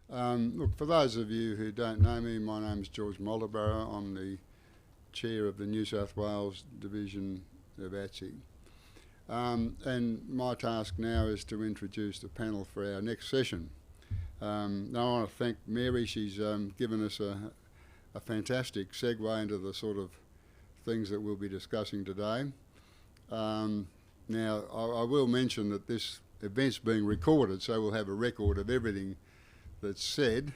Look, for those of you who don't know me, my name's George Mulderborough. I'm the chair of the New South Wales division of ATSE. And my task now is to introduce the panel for our next session. Now I want to thank Mary. She's given us a fantastic segue into the sort of things that we'll be discussing today. Now, I will mention that this event's being recorded, so we'll have a record of everything that's said.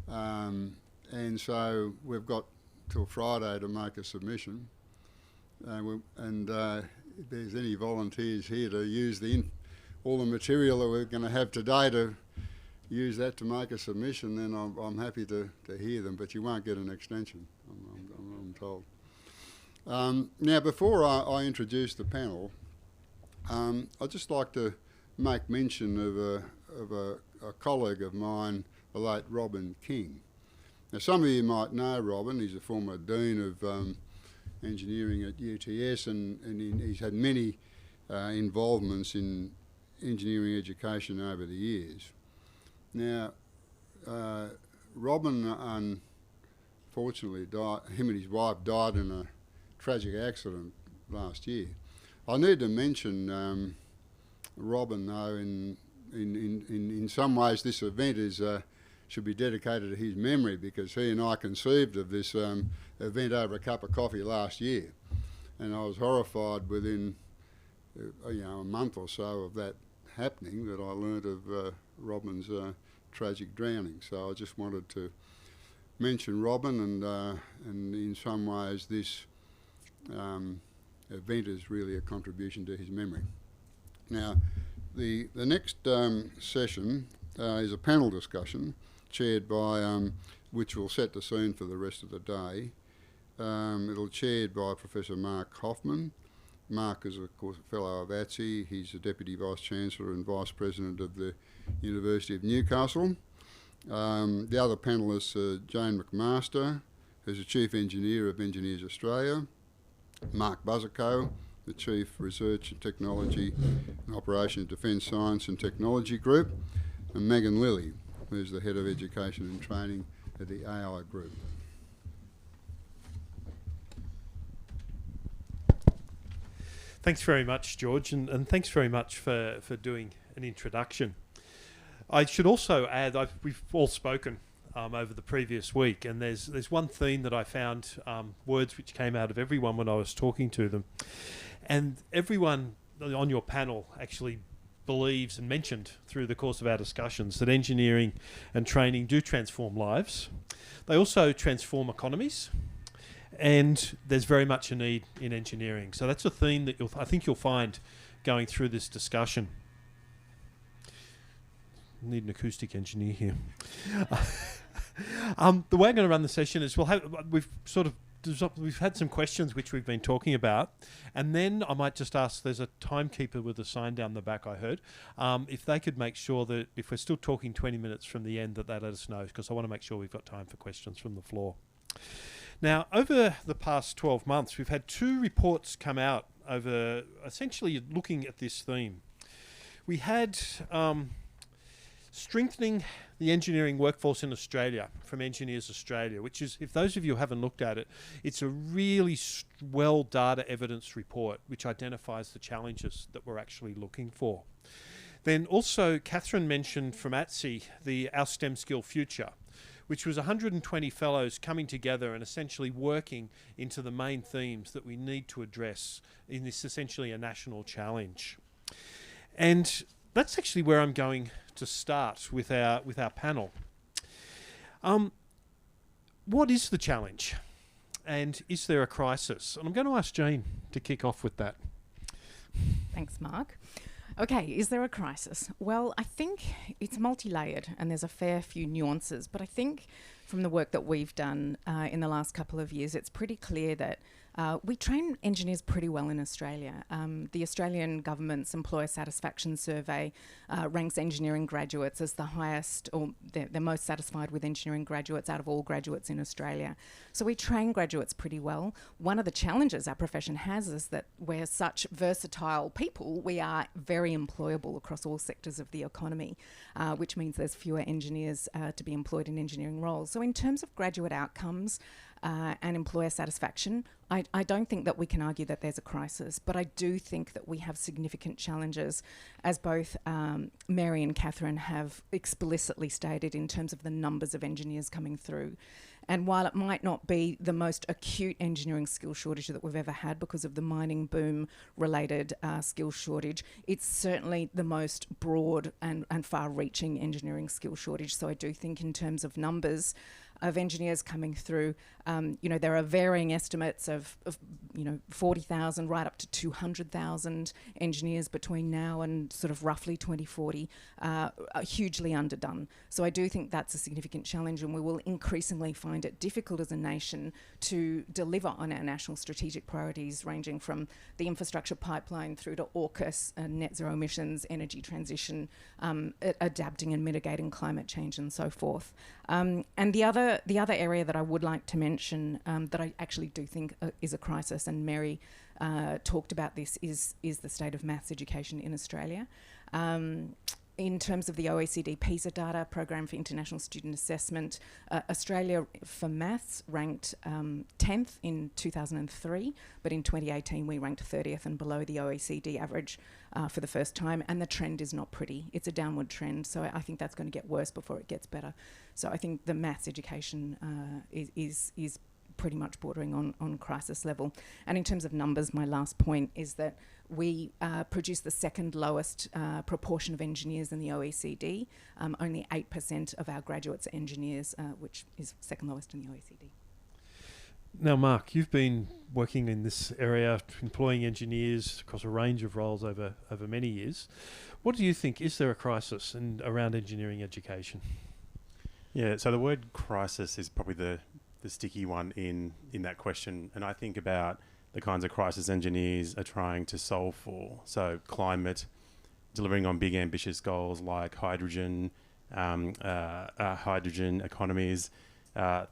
And so we've got till Friday to make a submission. If there's any volunteers here to use all the material that we're going to have today to use that to make a submission, then I'm happy to hear them, but you won't get an extension, I'm told. Now, before I introduce the panel, I'd just like to make mention of a colleague of mine, the late Robin King. Now, some of you might know Robin. He's a former Dean of Engineering at UTS, and he's had many involvements in engineering education over the years. Now, Robin unfortunately died. Him and his wife died in a tragic accident last year. I need to mention Robin, though. In some ways, this event should be dedicated to his memory, because he and I conceived of this event over a cup of coffee last year, and I was horrified within a month or so of that happening that I learnt of Robin's tragic drowning. So I just wanted to mention Robin, and in some ways this event is really a contribution to his memory. Now, the next session is a panel discussion chaired by, which will set the scene for the rest of the day. It'll be chaired by Professor Mark Hoffman. Mark is, of course, a fellow of ATSE. He's the Deputy Vice-Chancellor and Vice President of the University of Newcastle. The other panellists are Jane McMaster, who's the Chief Engineer of Engineers Australia, Mark Buzzico, the Chief Research and Technology and Operations Defence Science and Technology Group, and Megan Lilly, who's the Head of Education and Training at the AI Group. Thanks very much, George, and thanks very much for doing an introduction. I should also add, we've all spoken over the previous week, and there's one theme that I found, words which came out of everyone when I was talking to them. And everyone on your panel actually believes and mentioned through the course of our discussions that engineering and training do transform lives. They also transform economies, and there's very much a need in engineering. So that's a theme that I think you'll find going through this discussion. Need an acoustic engineer here. The way I'm going to run the session is we've had some questions which we've been talking about, and then I might just ask, there's a timekeeper with a sign down the back I heard, if they could make sure that if we're still talking 20 minutes from the end that they let us know, because I want to make sure we've got time for questions from the floor. Now, over the past 12 months, we've had 2 reports come out over essentially looking at this theme. We had strengthening the engineering workforce in Australia from Engineers Australia, which is, if those of you haven't looked at it, it's a really well data evidence report which identifies the challenges that we're actually looking for. Then also Catherine mentioned from ATSE our STEM Skill Future, which was 120 fellows coming together and essentially working into the main themes that we need to address in this essentially a national challenge. And that's actually where I'm going to start with our panel. What is the challenge, and is there a crisis? And I'm going to ask Jane to kick off with that. Thanks, Mark. Okay, is there a crisis? Well, I think it's multi-layered and there's a fair few nuances, but I think from the work that we've done in the last couple of years, it's pretty clear that We train engineers pretty well in Australia. The Australian government's employer satisfaction survey ranks engineering graduates as the highest, or they're most satisfied with engineering graduates out of all graduates in Australia. So we train graduates pretty well. One of the challenges our profession has is that we're such versatile people. We are very employable across all sectors of the economy, which means there's fewer engineers to be employed in engineering roles. So in terms of graduate outcomes, and employer satisfaction, I don't think that we can argue that there's a crisis, but I do think that we have significant challenges, as both Mary and Catherine have explicitly stated, in terms of the numbers of engineers coming through. And while it might not be the most acute engineering skill shortage that we've ever had because of the mining boom related skill shortage, it's certainly the most broad and far-reaching engineering skill shortage. So I do think in terms of numbers of engineers coming through, there are varying estimates of 40,000 right up to 200,000 engineers between now and sort of roughly 2040, are hugely underdone. So I do think that's a significant challenge, and we will increasingly find it difficult as a nation to deliver on our national strategic priorities, ranging from the infrastructure pipeline through to AUKUS, net zero emissions, energy transition, adapting and mitigating climate change, and so forth. And the other area that I would like to mention that I actually do think is a crisis, and Mary talked about this, is the state of maths education in Australia. In terms of the OECD PISA data, Program for International Student Assessment, Australia for maths ranked 10th in 2003, but in 2018 we ranked 30th and below the OECD average for the first time, and the trend is not pretty. It's a downward trend, so I think that's going to get worse before it gets better. So I think the maths education is pretty much bordering on crisis level. And in terms of numbers, my last point is that we produce the second lowest proportion of engineers in the OECD. Only 8% of our graduates are engineers, which is second lowest in the OECD. Now, Mark, you've been working in this area, employing engineers across a range of roles over many years. What do you think? Is there a crisis around engineering education? Yeah, so the word crisis is probably the sticky one in that question. And I think about the kinds of crisis engineers are trying to solve for. So climate, delivering on big ambitious goals like hydrogen, hydrogen economies,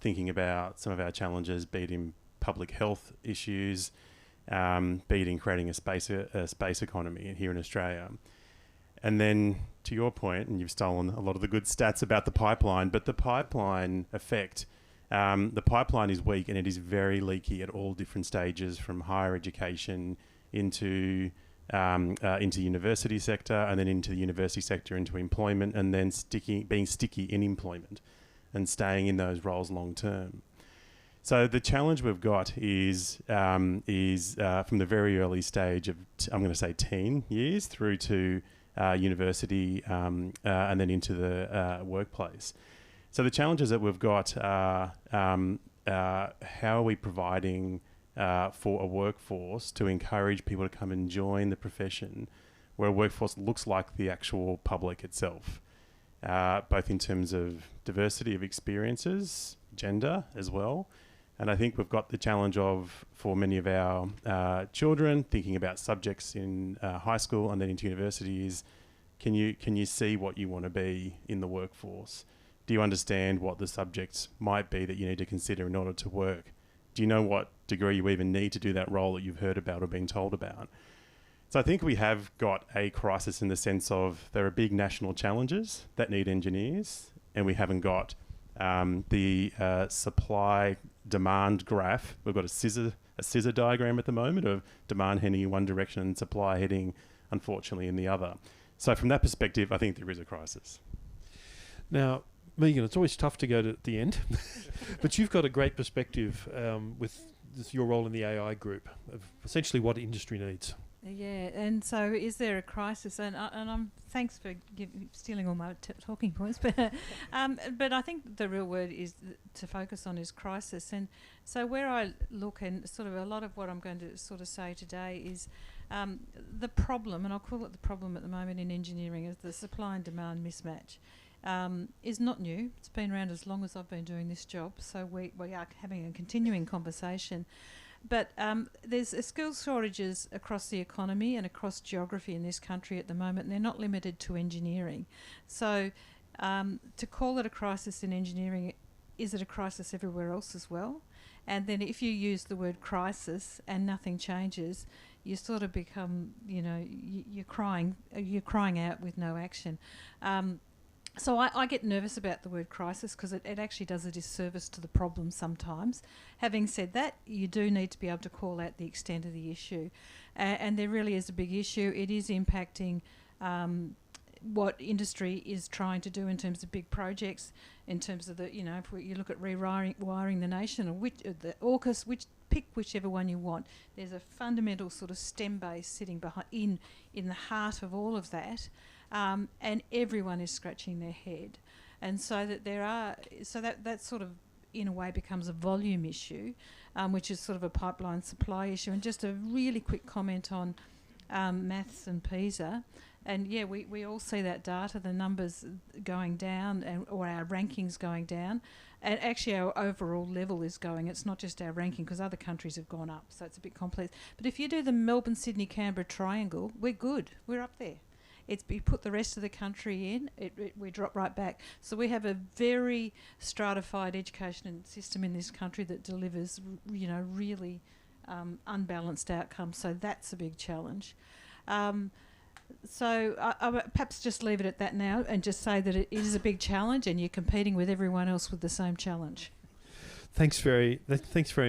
thinking about some of our challenges, be it in public health issues, be it in creating a space economy here in Australia. And then to your point, and you've stolen a lot of the good stats about the pipeline, but the pipeline effect, the pipeline is weak and it is very leaky at all different stages, from higher education into university sector, and then into the university sector into employment, and then being sticky in employment and staying in those roles long term. So the challenge we've got is from the very early stage of I'm going to say teen years through to university and then into the workplace. So the challenges that we've got are how are we providing for a workforce to encourage people to come and join the profession, where a workforce looks like the actual public itself, both in terms of diversity of experiences, gender as well. And I think we've got the challenge of, for many of our children, thinking about subjects in high school and then into university is, can you see what you want to be in the workforce? Do you understand what the subjects might be that you need to consider in order to work? Do you know what degree you even need to do that role that you've heard about or been told about? So I think we have got a crisis in the sense of there are big national challenges that need engineers, and we haven't got the supply-demand graph. We've got a scissor diagram at the moment of demand heading in one direction and supply heading, unfortunately, in the other. So from that perspective, I think there is a crisis. Now, Megan, it's always tough to go to the end, but you've got a great perspective with your role in the AI group of essentially what industry needs. Yeah, and so is there a crisis? And I'm thanks for stealing all my talking points, but I think the real word is to focus on is crisis. And so where I look, and sort of a lot of what I'm going to sort of say today is the problem, and I'll call it the problem at the moment in engineering, is the supply and demand mismatch. Is not new. It's been around as long as I've been doing this job, so we are having a continuing conversation. But there's skills shortages across the economy and across geography in this country at the moment, and they're not limited to engineering. So to call it a crisis in engineering, is it a crisis everywhere else as well? And then if you use the word crisis and nothing changes, you sort of become, you're crying out with no action. So I get nervous about the word crisis because it actually does a disservice to the problem sometimes. Having said that, you do need to be able to call out the extent of the issue. And there really is a big issue. It is impacting what industry is trying to do in terms of big projects, in terms of the, if you look at rewiring the nation, or the AUKUS, pick whichever one you want. There's a fundamental sort of STEM base sitting behind in the heart of all of that. And everyone is scratching their head, and so that sort of in a way becomes a volume issue, which is sort of a pipeline supply issue. And just a really quick comment on maths and PISA, and yeah, we all see that data, the numbers going down, or our rankings going down, and actually our overall level is going. It's not just our ranking, because other countries have gone up, so it's a bit complex. But if you do the Melbourne, Sydney, Canberra triangle, we're good. We're up there. You put the rest of the country in, we drop right back. So we have a very stratified education system in this country that delivers, really unbalanced outcomes. So that's a big challenge. So I perhaps just leave it at that now and just say that it is a big challenge, and you're competing with everyone else with the same challenge. Thanks very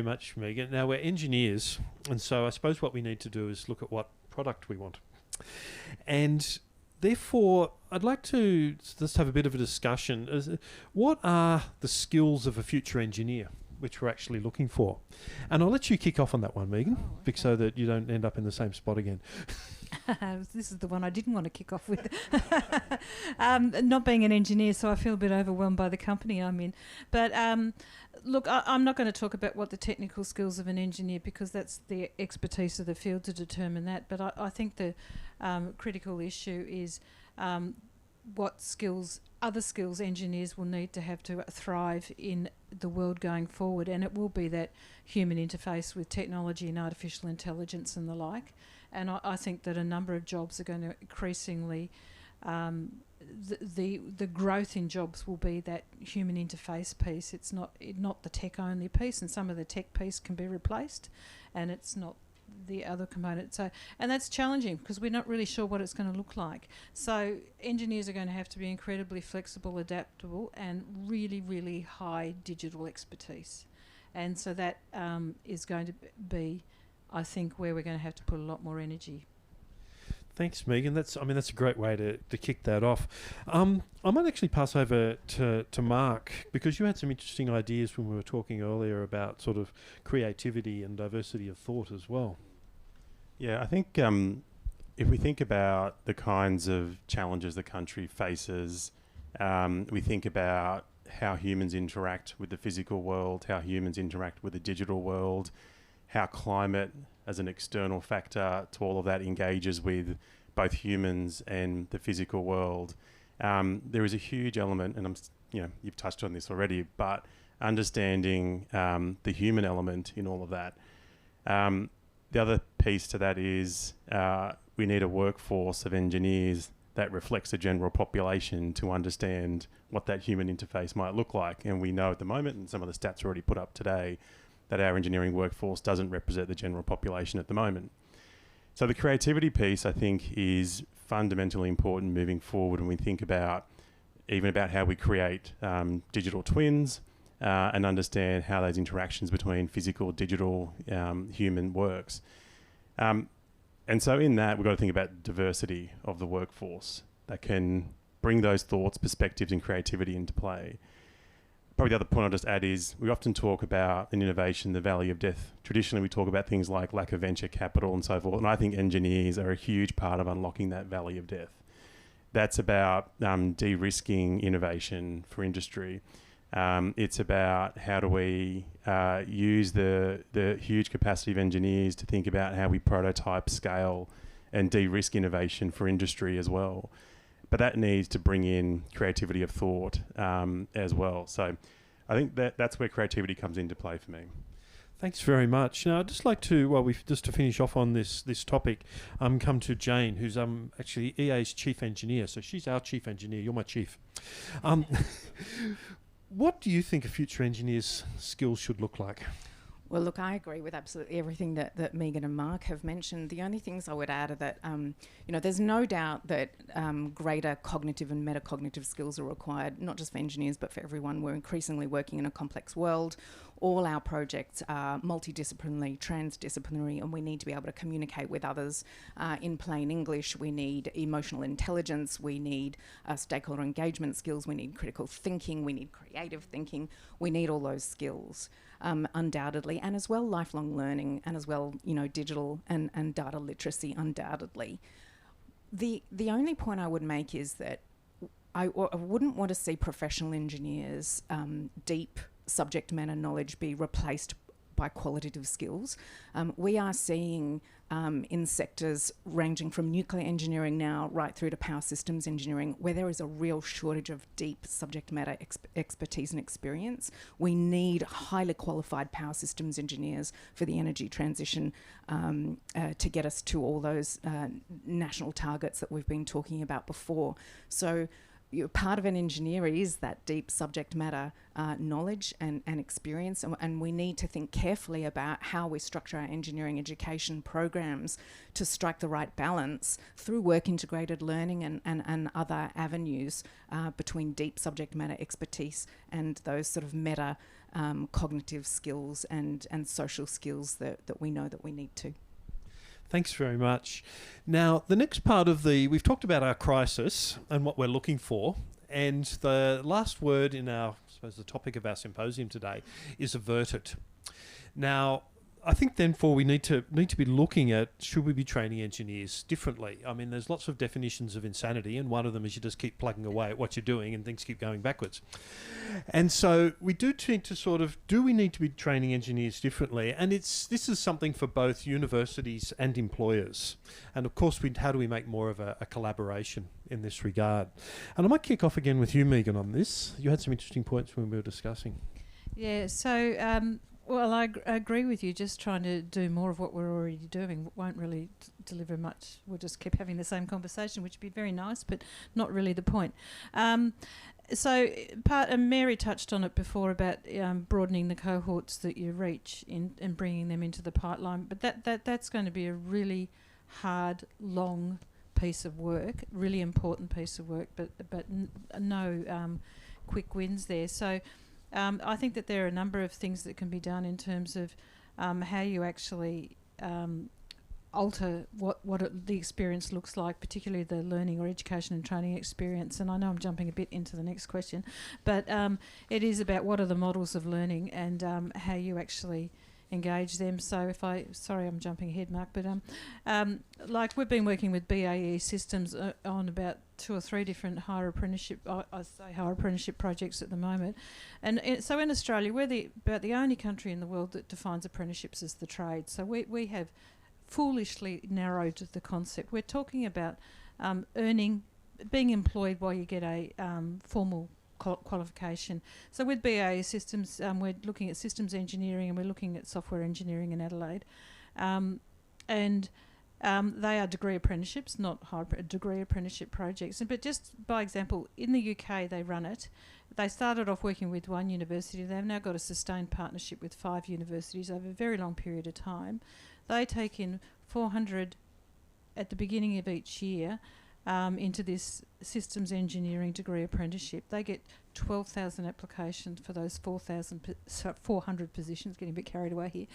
much, Megan. Now, we're engineers, and so I suppose what we need to do is look at what product we want. And therefore, I'd like to just have a bit of a discussion. What are the skills of a future engineer, which we're actually looking for? And I'll let you kick off on that one, Megan, so that you don't end up in the same spot again. This is the one I didn't want to kick off with. Not being an engineer, so I feel a bit overwhelmed by the company I'm in. But look, I'm not going to talk about what the technical skills of an engineer, because that's the expertise of the field to determine that. But I think the critical issue is what other skills engineers will need to have to thrive in the world going forward. And it will be that human interface with technology and artificial intelligence and the like. And I think that a number of jobs are going to increasingly, the growth in jobs will be that human interface piece. It's not the tech only piece, and some of the tech piece can be replaced, and it's not the other component. So, and that's challenging because we're not really sure what it's going to look like. So engineers are going to have to be incredibly flexible, adaptable, and really, really high digital expertise. And so that is going to be, I think, where we're going to have to put a lot more energy. Thanks, Megan. That's a great way to kick that off. I might actually pass over to Mark, because you had some interesting ideas when we were talking earlier about sort of creativity and diversity of thought as well. Yeah, I think if we think about the kinds of challenges the country faces, we think about how humans interact with the physical world, how humans interact with the digital world, how climate as an external factor to all of that engages with both humans and the physical world. There is a huge element, and you've touched on this already, but understanding the human element in all of that. The other piece to that is we need a workforce of engineers that reflects the general population to understand what that human interface might look like. And we know at the moment, and some of the stats are already put up today, that our engineering workforce doesn't represent the general population at the moment. So the creativity piece, I think, is fundamentally important moving forward when we think about how we create digital twins and understand how those interactions between physical, digital, human works. And so in that, we've got to think about diversity of the workforce that can bring those thoughts, perspectives and creativity into play. Probably the other point I'll just add is we often talk about in innovation the valley of death. Traditionally, we talk about things like lack of venture capital and so forth, and I think engineers are a huge part of unlocking that valley of death. That's about de-risking innovation for industry. It's about how do we use the huge capacity of engineers to think about how we prototype, scale, and de-risk innovation for industry as well. But that needs to bring in creativity of thought as well. So I think that's where creativity comes into play for me. Thanks very much. Now, I'd just like to, just to finish off on this topic, come to Jane, who's actually EA's chief engineer. So she's our chief engineer. You're my chief. What do you think a future engineer's skills should look like? Well, look, I agree with absolutely everything that Megan and Mark have mentioned. The only things I would add are that, there's no doubt that greater cognitive and metacognitive skills are required, not just for engineers, but for everyone. We're increasingly working in a complex world. All our projects are multidisciplinary, transdisciplinary, and we need to be able to communicate with others in plain English. We need emotional intelligence. We need stakeholder engagement skills. We need critical thinking. We need creative thinking. We need all those skills. Undoubtedly, and as well lifelong learning, and as well, digital and data literacy, undoubtedly. The only point I would make is that I wouldn't want to see professional engineers' deep subject matter knowledge be replaced by qualitative skills. We are seeing in sectors ranging from nuclear engineering now right through to power systems engineering, where there is a real shortage of deep subject matter expertise and experience. We need highly qualified power systems engineers for the energy transition to get us to all those national targets that we've been talking about before. So part of an engineer is that deep subject matter knowledge and experience, and we need to think carefully about how we structure our engineering education programs to strike the right balance through work integrated learning and other avenues between deep subject matter expertise and those sort of meta cognitive skills and social skills that we know that we need to. Thanks very much. Now, the next part of we've talked about our crisis and what we're looking for, and the last word in the topic of our symposium today is averted. Now, I think then we need to be looking at, should we be training engineers differently? I mean, there's lots of definitions of insanity, and one of them is you just keep plugging away at what you're doing and things keep going backwards. And so we do need to do we need to be training engineers differently? And this is something for both universities and employers. And of course, how do we make more of a collaboration in this regard? And I might kick off again with you, Megan, on this. You had some interesting points when we were discussing. Yeah, so well, I agree with you. Just trying to do more of what we're already doing won't really deliver much. We'll just keep having the same conversation, which would be very nice, but not really the point. So Mary touched on it before about broadening the cohorts that you reach and bringing them into the pipeline. But that's going to be a really hard, long piece of work, really important piece of work, but no quick wins there. So I think that there are a number of things that can be done in terms of how you actually alter what the experience looks like, particularly the learning or education and training experience. And I know I'm jumping a bit into the next question, but it is about what are the models of learning and how you actually engage them. So sorry I'm jumping ahead, Mark, but like we've been working with BAE Systems on about 2 or 3 different higher apprenticeship projects at the moment. And so in Australia, we're about the only country in the world that defines apprenticeships as the trade. So we have foolishly narrowed the concept. We're talking about being employed while you get a formal qualification. So with BAE Systems, we're looking at systems engineering and we're looking at software engineering in Adelaide. They are degree apprenticeships, not degree apprenticeship projects. But just by example, in the UK they run it. They started off working with one university. They've now got a sustained partnership with 5 universities over a very long period of time. They take in 400 at the beginning of each year into this systems engineering degree apprenticeship. They get 12,000 applications for those 400 positions, getting a bit carried away here.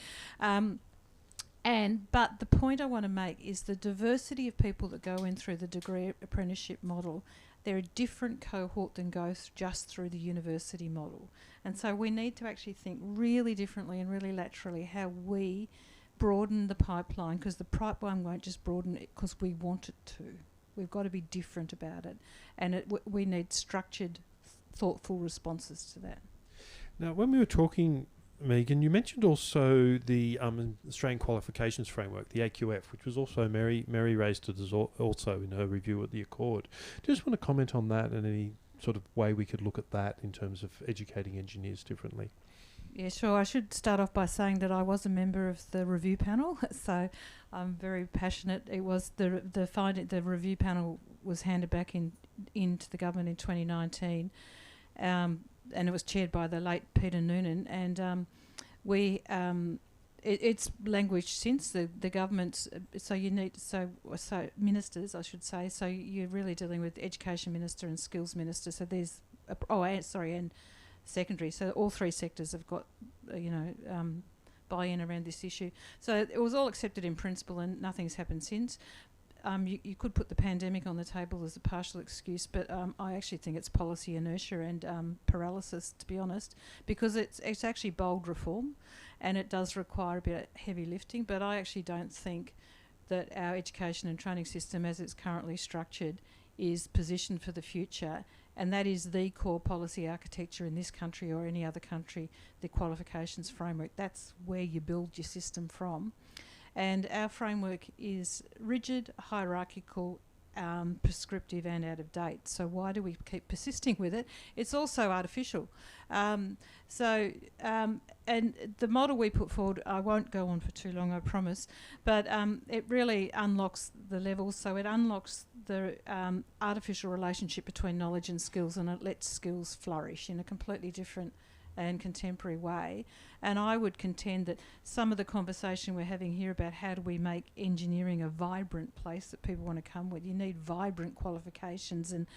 But the point I want to make is the diversity of people that go in through the degree apprenticeship model. They're a different cohort than goes just through the university model. And so we need to actually think really differently and really laterally how we broaden the pipeline, because the pipeline won't just broaden it because we want it to. We've got to be different about it. And we need structured, thoughtful responses to that. Now, when we were talking, Megan, you mentioned also the Australian Qualifications Framework, the AQF, which was also Mary raised it as also in her review at the Accord. Do you just want to comment on that and any sort of way we could look at that in terms of educating engineers differently? Yeah, sure. I should start off by saying that I was a member of the review panel, so I'm very passionate. It was the review panel was handed back into the government in 2019, and it was chaired by the late Peter Noonan, and it's languished since the government's. So ministers, I should say. So you're really dealing with education minister and skills minister. So there's and secondary. So all three sectors have got buy-in around this issue. So it was all accepted in principle, and nothing's happened since. You could put the pandemic on the table as a partial excuse, but I actually think it's policy inertia and paralysis, to be honest, because it's actually bold reform, and it does require a bit of heavy lifting. But I actually don't think that our education and training system, as it's currently structured, is positioned for the future. And that is the core policy architecture in this country or any other country, the qualifications framework. That's where you build your system from. And our framework is rigid, hierarchical, prescriptive and out of date. So why do we keep persisting with it? It's also artificial. And the model we put forward, I won't go on for too long, I promise, but it really unlocks the levels. So it unlocks the artificial relationship between knowledge and skills, and it lets skills flourish in a completely different and contemporary way. And I would contend that some of the conversation we're having here about how do we make engineering a vibrant place that people want to come with, you need vibrant qualifications and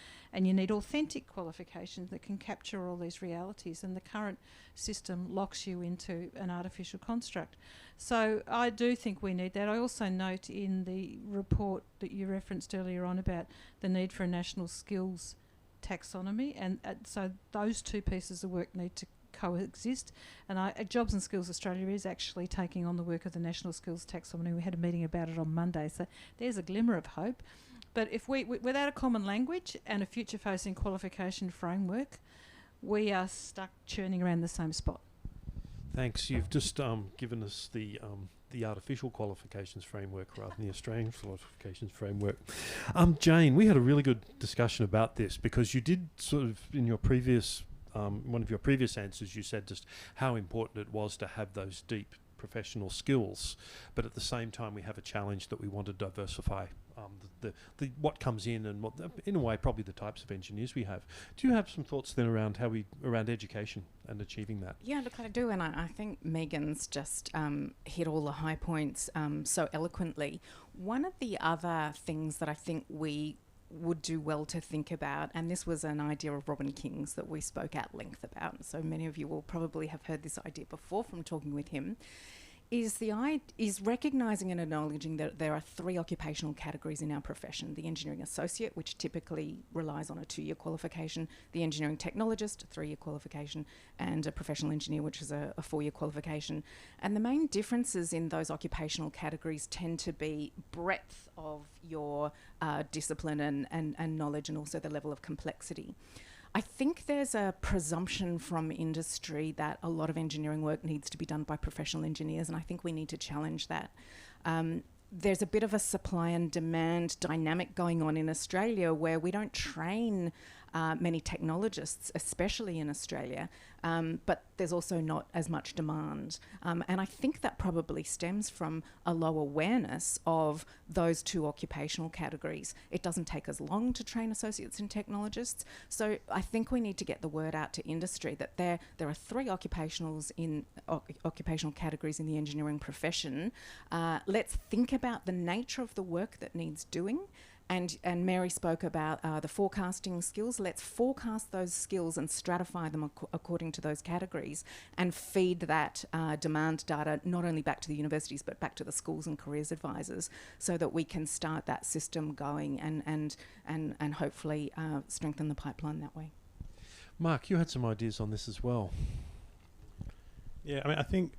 you need authentic qualifications that can capture all these realities, and the current system locks you into an artificial construct. So I do think we need that. I also note in the report that you referenced earlier on about the need for a national skills taxonomy, and so those two pieces of work need to coexist. And Jobs and Skills Australia is actually taking on the work of the National Skills Taxonomy. We had a meeting about it on Monday, so there's a glimmer of hope. But if we without a common language and a future-facing qualification framework, we are stuck churning around the same spot. Thanks. You've just given us the artificial qualifications framework rather than the Australian qualifications framework. Jane, we had a really good discussion about this because you did sort of in your previous one of your previous answers, you said just how important it was to have those deep professional skills, but at the same time we have a challenge that we want to diversify the what comes in and what in a way probably the types of engineers we have. Do you have some thoughts then around around education and achieving that? Yeah, look, I do, and I think Megan's just hit all the high points so eloquently. One of the other things that I think we would do well to think about, and this was an idea of Robin King's that we spoke at length about, so many of you will probably have heard this idea before from talking with him, is recognising and acknowledging that there are three occupational categories in our profession: the engineering associate, which typically relies on a 2-year qualification, the engineering technologist, a 3-year qualification, and a professional engineer, which is a 4-year qualification. And the main differences in those occupational categories tend to be breadth of your discipline and knowledge, and also the level of complexity. I think there's a presumption from industry that a lot of engineering work needs to be done by professional engineers, and I think we need to challenge that. There's a bit of a supply and demand dynamic going on in Australia where we don't train many technologists, especially in Australia, but there's also not as much demand. And I think that probably stems from a low awareness of those two occupational categories. It doesn't take as long to train associates and technologists. So I think we need to get the word out to industry that there are three occupational categories in the engineering profession. Let's think about the nature of the work that needs doing. And Mary spoke about the forecasting skills. Let's forecast those skills and stratify them according to those categories, and feed that demand data not only back to the universities but back to the schools and careers advisors, so that we can start that system going and hopefully strengthen the pipeline that way. Mark, you had some ideas on this as well. Yeah, I mean, I think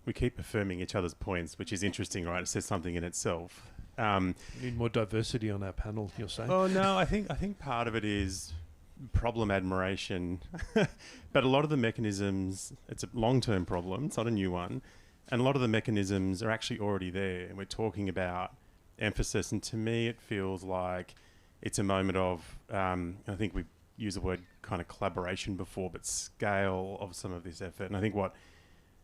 we keep affirming each other's points, which is interesting, right? It says something in itself. We need more diversity on our panel, you're saying? Oh no, I think part of it is problem admiration, but a lot of the mechanisms, it's a long-term problem, it's not a new one, and a lot of the mechanisms are actually already there, and we're talking about emphasis, and to me it feels like it's a moment of, I think used the word kind of collaboration before, but scale of some of this effort. And I think what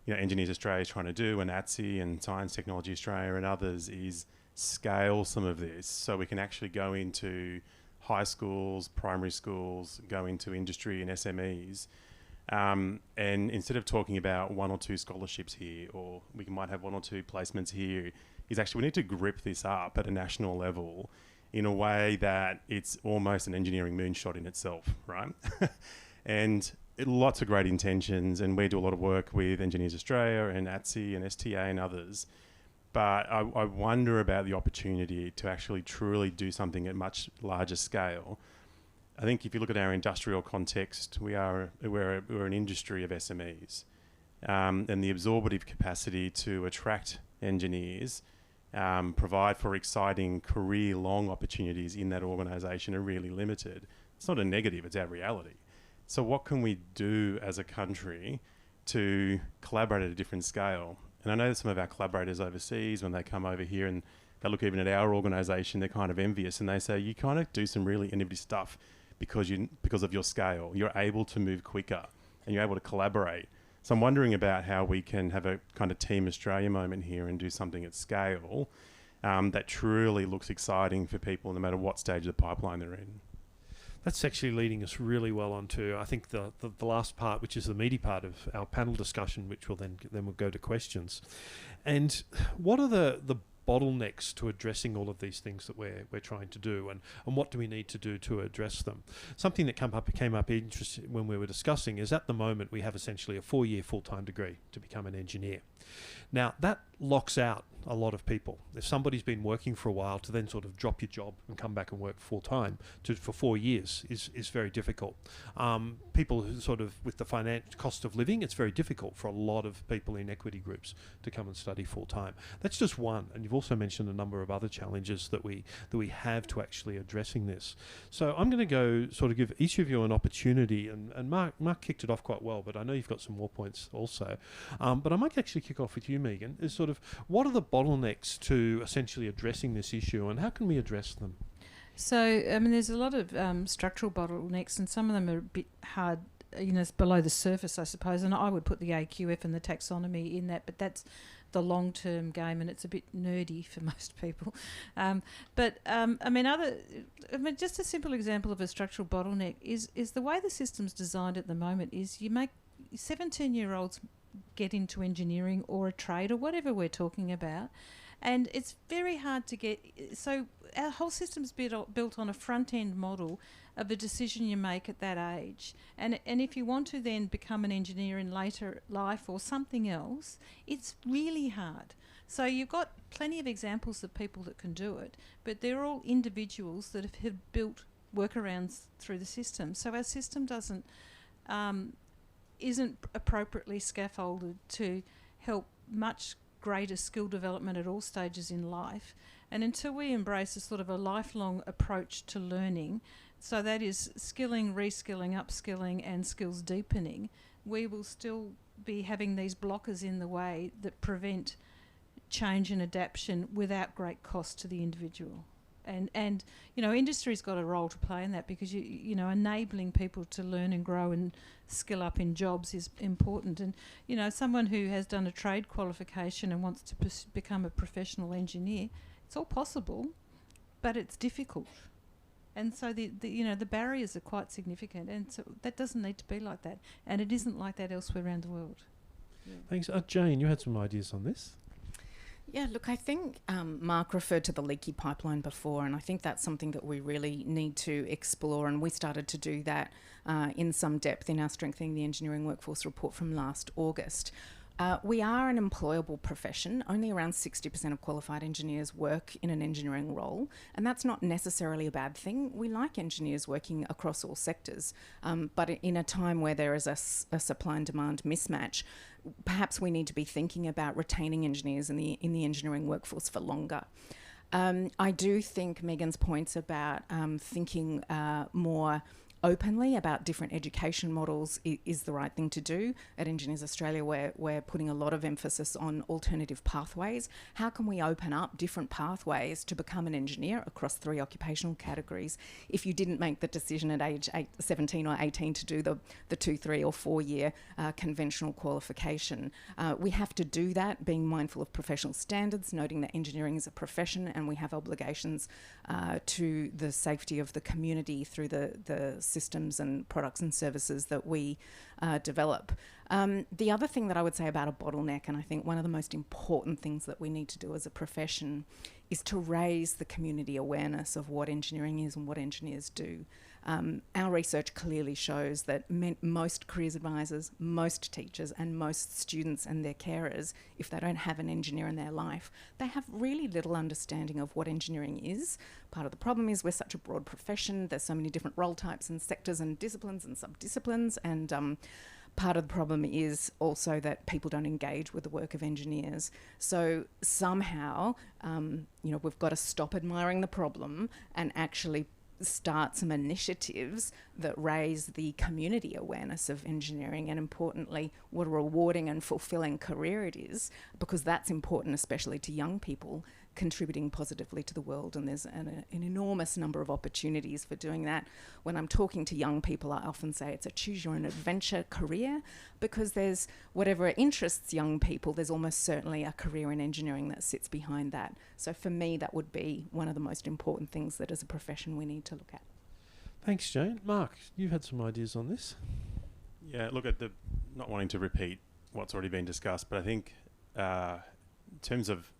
Engineers Australia is trying to do, and ATSE and Science Technology Australia and others, is scale some of this so we can actually go into high schools, primary schools, go into industry and SMEs. And instead of talking about 1 or 2 scholarships here, or we might have 1 or 2 placements here, is actually we need to grip this up at a national level in a way that it's almost an engineering moonshot in itself, right? And lots of great intentions, and we do a lot of work with Engineers Australia and ATSE and STA and others. But I wonder about the opportunity to actually truly do something at much larger scale. I think if you look at our industrial context, we're an industry of SMEs, and the absorptive capacity to attract engineers, provide for exciting career-long opportunities in that organisation are really limited. It's not a negative, it's our reality. So what can we do as a country to collaborate at a different scale? And I know that some of our collaborators overseas, when they come over here and they look even at our organisation, they're kind of envious, and they say, you kind of do some really innovative stuff because of your scale. You're able to move quicker and you're able to collaborate. So I'm wondering about how we can have a kind of Team Australia moment here and do something at scale that truly looks exciting for people no matter what stage of the pipeline they're in. That's actually leading us really well onto, I think, the last part, which is the meaty part of our panel discussion, which will then we'll go to questions. And what are the bottlenecks to addressing all of these things that we're trying to do, and what do we need to do to address them? Something that came up interesting when we were discussing is at the moment we have essentially a 4-year full-time degree to become an engineer. Now that locks out a lot of people. If somebody's been working for a while, to then sort of drop your job and come back and work full-time for 4 years is very difficult. People who sort of, with the cost of living, it's very difficult for a lot of people in equity groups to come and study full-time. That's just one, and you've also mentioned a number of other challenges that we have to actually addressing this. So I'm going to go sort of give each of you an opportunity, and Mark kicked it off quite well, but I know you've got some more points also. But I might actually kick off with you, Megan, is sort of what are the bottlenecks to essentially addressing this issue, and how can we address them? So, I mean, there's a lot of structural bottlenecks, and some of them are a bit hard, it's below the surface, I suppose, and I would put the AQF and the taxonomy in that, but that's the long-term game, and it's a bit nerdy for most people. Just a simple example of a structural bottleneck is the way the system's designed at the moment is you make 17-year-olds get into engineering or a trade or whatever we're talking about, and it's very hard to get. So our whole system's built on a front-end model of the decision you make at that age, and if you want to then become an engineer in later life or something else, it's really hard. So you've got plenty of examples of people that can do it, but they're all individuals that have built workarounds through the system. So our system isn't appropriately scaffolded to help much greater skill development at all stages in life. And until we embrace a sort of a lifelong approach to learning, so that is skilling, reskilling, upskilling and skills deepening, we will still be having these blockers in the way that prevent change and adaptation without great cost to the individual. And industry's got a role to play in that, because enabling people to learn and grow and skill up in jobs is important. And someone who has done a trade qualification and wants to become a professional engineer, it's all possible, but it's difficult. And so the barriers are quite significant, and so that doesn't need to be like that, and it isn't like that elsewhere around the world. Yeah. Thanks, Jane. You had some ideas on this. Yeah, look, I think Mark referred to the leaky pipeline before, and I think that's something that we really need to explore, and we started to do that in some depth in our Strengthening the Engineering Workforce report from last August. We are an employable profession. Only around 60% of qualified engineers work in an engineering role, and that's not necessarily a bad thing. We like engineers working across all sectors, but in a time where there is a supply and demand mismatch, perhaps we need to be thinking about retaining engineers in the engineering workforce for longer. I do think Megan's points about thinking more openly about different education models is the right thing to do. At Engineers Australia, we're putting a lot of emphasis on alternative pathways. How can we open up different pathways to become an engineer across 3 occupational categories if you didn't make the decision at age 17 or 18 to do the 2, 3 or 4 year conventional qualification? We have to do that, being mindful of professional standards, noting that engineering is a profession and we have obligations to the safety of the community through the systems and products and services that we develop. The other thing that I would say about a bottleneck, and I think one of the most important things that we need to do as a profession, is to raise the community awareness of what engineering is and what engineers do. Our research clearly shows that most careers advisors, most teachers and most students and their carers, if they don't have an engineer in their life, they have really little understanding of what engineering is. Part of the problem is we're such a broad profession, there's so many different role types and sectors and disciplines and sub-disciplines, and part of the problem is also that people don't engage with the work of engineers. So somehow, we've got to stop admiring the problem and actually start some initiatives that raise the community awareness of engineering, and importantly, what a rewarding and fulfilling career it is, because that's important, especially to young people contributing positively to the world, and there's an enormous number of opportunities for doing that. When I'm talking to young people, I often say it's a choose your own adventure career, because there's whatever interests young people, there's almost certainly a career in engineering that sits behind that. So for me, that would be one of the most important things that as a profession we need to look at. Thanks, Jane. Mark, you've had some ideas on this. Yeah, look, at not wanting to repeat what's already been discussed, but I think in terms of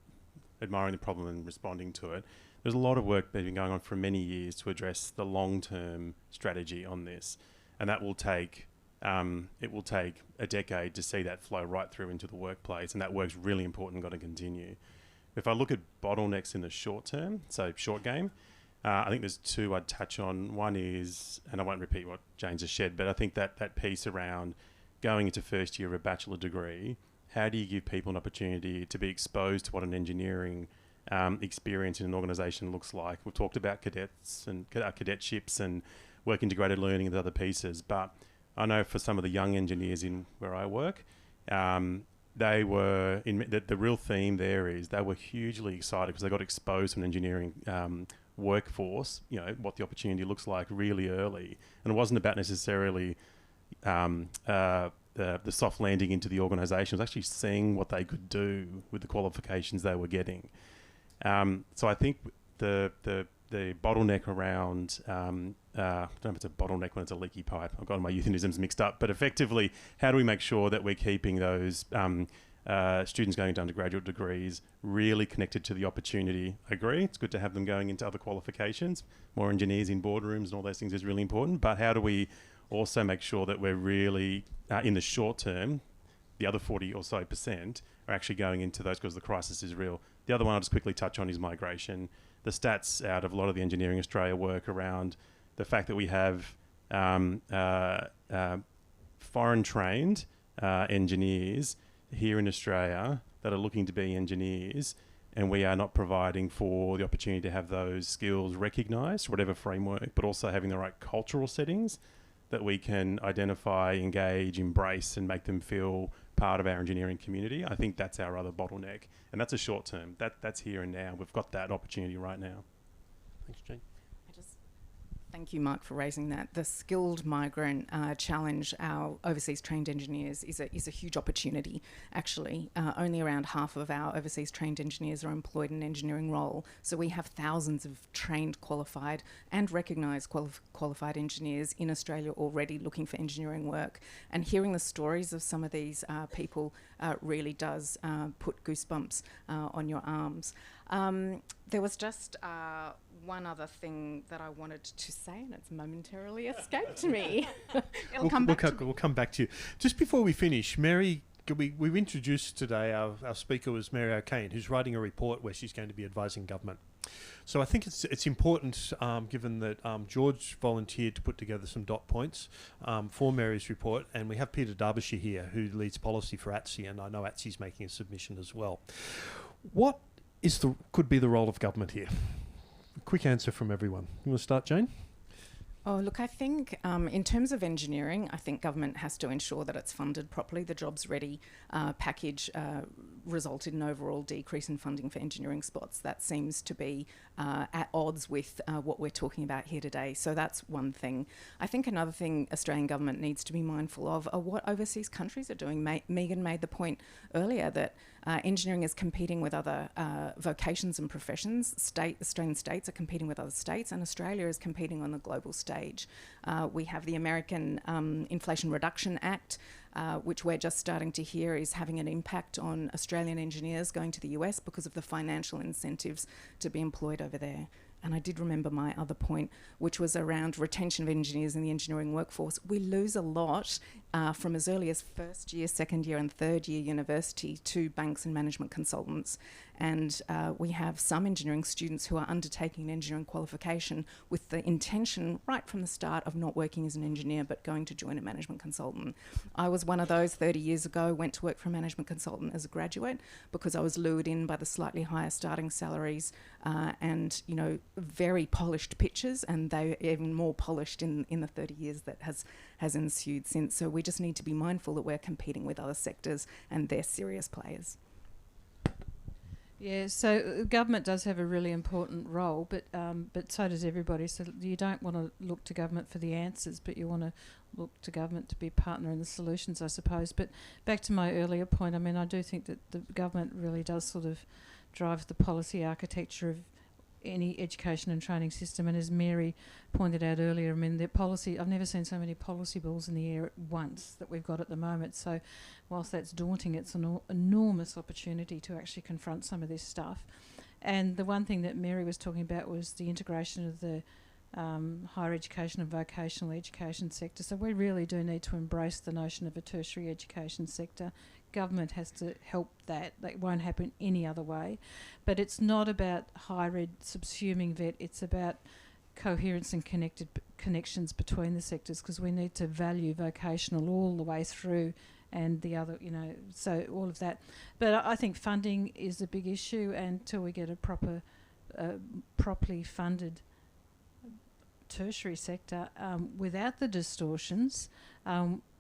admiring the problem and responding to it, there's a lot of work that's been going on for many years to address the long-term strategy on this, and that will take a decade to see that flow right through into the workplace, and that work's really important and got to continue. If I look at bottlenecks in the short term, so short game, I think there's 2 I'd touch on. One is, and I won't repeat what James has shared, but I think that piece around going into first year of a bachelor degree, how do you give people an opportunity to be exposed to what an engineering experience in an organisation looks like? We've talked about cadets and cadetships and work integrated learning and other pieces, but I know for some of the young engineers in where I work, they were the real theme there is they were hugely excited because they got exposed to an engineering workforce, what the opportunity looks like really early, and it wasn't about necessarily the soft landing into the organisation. It was actually seeing what they could do with the qualifications they were getting. So I think the bottleneck around, I don't know if it's a bottleneck when it's a leaky pipe. I've got my euphemisms mixed up, but effectively, how do we make sure that we're keeping those students going into undergraduate degrees really connected to the opportunity? I agree, it's good to have them going into other qualifications. More engineers in boardrooms and all those things is really important, but how do we also make sure that we're really, in the short term, the other 40 or so % are actually going into those because the crisis is real. The other one I'll just quickly touch on is migration. The stats out of a lot of the Engineering Australia work around the fact that we have foreign trained engineers here in Australia that are looking to be engineers, and we are not providing for the opportunity to have those skills recognised, whatever framework, but also having the right cultural settings that we can identify, engage, embrace, and make them feel part of our engineering community. I think that's our other bottleneck, and that's a short term. That's here and now. We've got that opportunity right now. Thanks, Jane. Thank you, Mark, for raising that. The skilled migrant challenge, our overseas trained engineers, is a huge opportunity, actually. Only around half of our overseas trained engineers are employed in an engineering role. So we have thousands of trained, qualified and recognised qualified engineers in Australia already looking for engineering work. And hearing the stories of some of these people really does put goosebumps on your arms. There was just one other thing that I wanted to say, and it's momentarily escaped me. We'll come back to you. Just before we finish, Mary, we've introduced today, our speaker was Mary O'Kane, who's writing a report where she's going to be advising government. So I think it's important, given that George volunteered to put together some dot points for Mary's report, and we have Peter Derbyshire here, who leads policy for ATSE, and I know ATSE is making a submission as well. What could be the role of government here? A quick answer from everyone. You want to start, Jane? Oh, look, I think in terms of engineering, I think government has to ensure that it's funded properly. The Jobs Ready package resulted in overall decrease in funding for engineering spots. That seems to be at odds with what we're talking about here today. So that's one thing. I think another thing Australian government needs to be mindful of are what overseas countries are doing. Megan made the point earlier that engineering is competing with other vocations and professions. Australian states are competing with other states, and Australia is competing on the global stage. We have the American Inflation Reduction Act, which we're just starting to hear is having an impact on Australian engineers going to the US because of the financial incentives to be employed over there. And I did remember my other point, which was around retention of engineers in the engineering workforce. We lose a lot from as early as first year, second year and third year university to banks and management consultants. And we have some engineering students who are undertaking an engineering qualification with the intention right from the start of not working as an engineer but going to join a management consultant. I was one of those 30 years ago, went to work for a management consultant as a graduate because I was lured in by the slightly higher starting salaries and, you know, very polished pitches, and they're even more polished in the 30 years that has ensued since. So we just need to be mindful that we're competing with other sectors and they're serious players. Yeah, so government does have a really important role, but so does everybody. So you don't want to look to government for the answers, but you want to look to government to be a partner in the solutions, I suppose. But back to my earlier point, I mean, I do think that the government really does sort of drive the policy architecture of any education and training system. And as Mary pointed out earlier, I mean, the policy, I've never seen so many policy balls in the air at once that we've got at the moment. So whilst that's daunting, it's an enormous opportunity to actually confront some of this stuff. And the one thing that Mary was talking about was the integration of the higher education and vocational education sector. So we really do need to embrace the notion of a tertiary education sector. Government has to help that. That won't happen any other way. But it's not about higher ed subsuming vet. It's about coherence and connections between the sectors, because we need to value vocational all the way through and the other, you know, so all of that. But I think funding is a big issue, and until we get a properly funded tertiary sector without the distortions,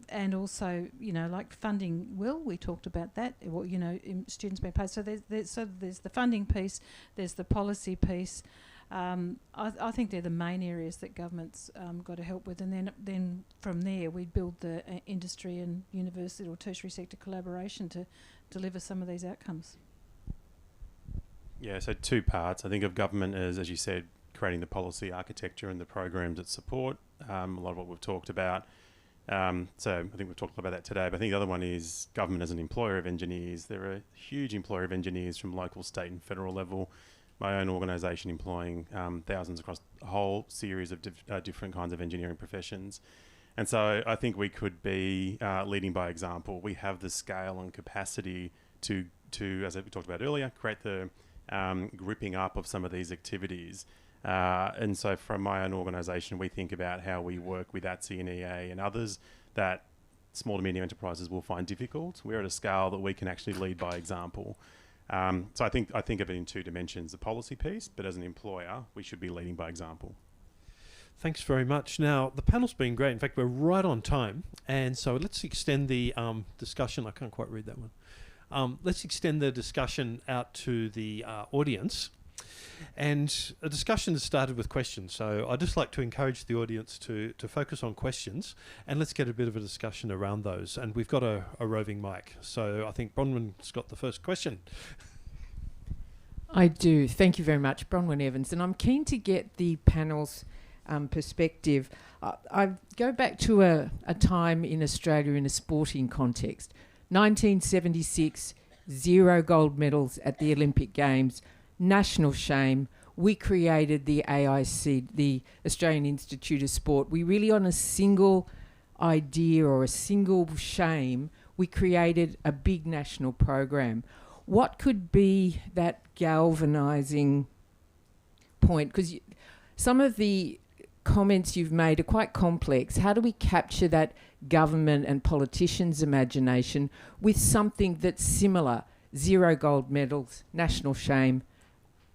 and also, you know, like funding we talked about that, well, you know, students being paid. So there's the funding piece, there's the policy piece. I think they're the main areas that government's got to help with, and then from there we build the industry and university or tertiary sector collaboration to deliver some of these outcomes. Yeah, so two parts. I think of government as you said, creating the policy architecture and the programs that support a lot of what we've talked about. So I think we've talked about that today, but I think the other one is government as an employer of engineers. They're a huge employer of engineers from local, state and federal level. My own organisation employing thousands across a whole series of different kinds of engineering professions. And so I think we could be leading by example. We have the scale and capacity to as we talked about earlier, create the gripping up of some of these activities. And so from my own organisation, we think about how we work with ATSE and EA and others that small to medium enterprises will find difficult. We're at a scale that we can actually lead by example. So I think of it in two dimensions, the policy piece, but as an employer, we should be leading by example. Thanks very much. Now, the panel's been great. In fact, we're right on time. And so let's extend the discussion. I can't quite read that one. Let's extend the discussion out to the audience. And a discussion has started with questions. So I'd just like to encourage the audience to focus on questions, and let's get a bit of a discussion around those. And we've got a roving mic. So I think Bronwyn's got the first question. I do. Thank you very much, Bronwyn Evans. And I'm keen to get the panel's perspective. I go back to a time in Australia in a sporting context. 1976, 0 gold medals at the Olympic Games. National shame. We created the AIC, the Australian Institute of Sport. We really, on a single idea or a single shame, we created a big national program. What could be that galvanising point? Because some of the comments you've made are quite complex. How do we capture that government and politicians' imagination with something that's similar? 0 gold medals, national shame,